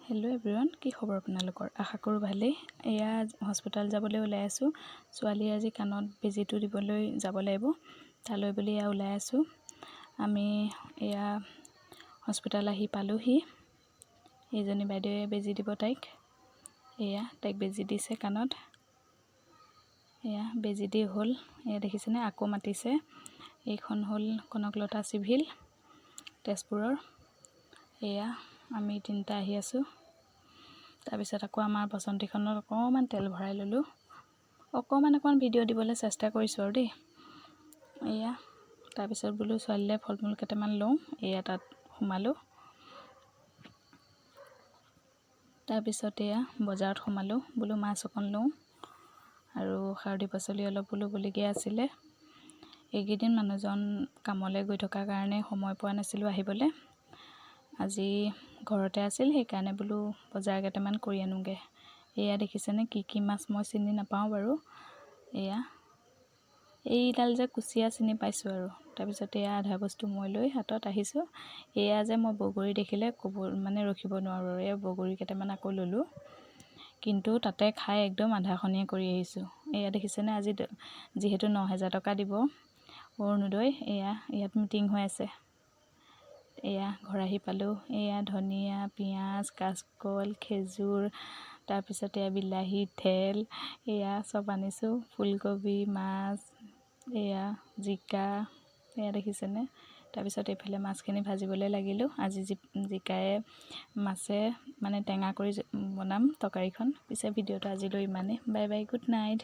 Hello' everyone, কি খবৰ আপোনালোকৰ? আশা কৰোঁ ভালেই। এয়া হস্পিটেল যাবলৈ ওলাই আছোঁ। ছোৱালীৰ আজি কাণত বেজীটো দিবলৈ যাব লাগিব, তালৈ বুলি এয়া ওলাই আছোঁ। আমি এয়া হস্পিটেল আহি পালোঁহি। এইজনী বাইদেৱে বেজী দিব তাইক। তাইক বেজী দিছে কাণত। এয়া বেজী দি হ'ল। এয়া দেখিছেনে, আকৌ মাতিছে। এইখন হ'ল কনকলতা চিভিল তেজপুৰৰ। এয়া আমি তিনিটা আহি আছোঁ। তাৰপিছত আকৌ আমাৰ বসন্তীখনত অকণমান তেল ভৰাই ল'লোঁ। অকণমান ভিডিঅ' দিবলৈ চেষ্টা কৰিছোঁ আৰু দেই। এয়া তাৰপিছত বোলো ছোৱালীলৈ ফল মূল কেইটামান লওঁ। এয়া তাত সোমালোঁ। তাৰপিছত এয়া বজাৰত সোমালোঁ। বোলো মাছ অকণ লওঁ আৰু খাৰদি পাচলি অলপ ল'বলগীয়া আছিলে। এইকেইদিন মানুহজন কামলৈ গৈ থকাৰ কাৰণে সময় পোৱা নাছিলোঁ আহিবলৈ। আজি ঘৰতে আছিল, সেইকাৰণে বোলো বজাৰ কেইটামান কৰি আনোগৈ। এয়া দেখিছেনে, কি মাছ মই চিনি নাপাওঁ বাৰু। এইডাল যে কুচিয়া চিনি পাইছোঁ আৰু। তাৰপিছত এয়া আধা বস্তু মই লৈ হাতত আহিছোঁ। এয়া যে মই বগৰী দেখিলে ৰখিব নোৱাৰোঁ আৰু। এয়া বগৰী কেইটামান আকৌ ল'লোঁ, কিন্তু তাতে খাই একদম আধাখনীয়া কৰি আহিছোঁ। এয়া দেখিছেনে, আজি যিহেতু 9,000 টকা দিব অৰুণোদয়, ইয়াত মিটিং হৈ আছে। এয়া ঘৰ আহি পালোঁ। এয়া ধনিয়া, পিঁয়াজ, কাচকল, খেজুৰ, তাৰপিছত এয়া বিলাহী, তেল, এয়া চব আনিছোঁ। ফুলকবি, মাছ, এয়া জিকা, এয়া দেখিছেনে। তাৰপিছত এইফালে মাছখিনি ভাজিবলৈ লাগিলোঁ। আজি জিকায়ে মাছে টেঙা কৰি বনাম তৰকাৰীখন। পিছে ভিডিঅ'টো আজিলৈ ইমানেই। Bye bye, good night.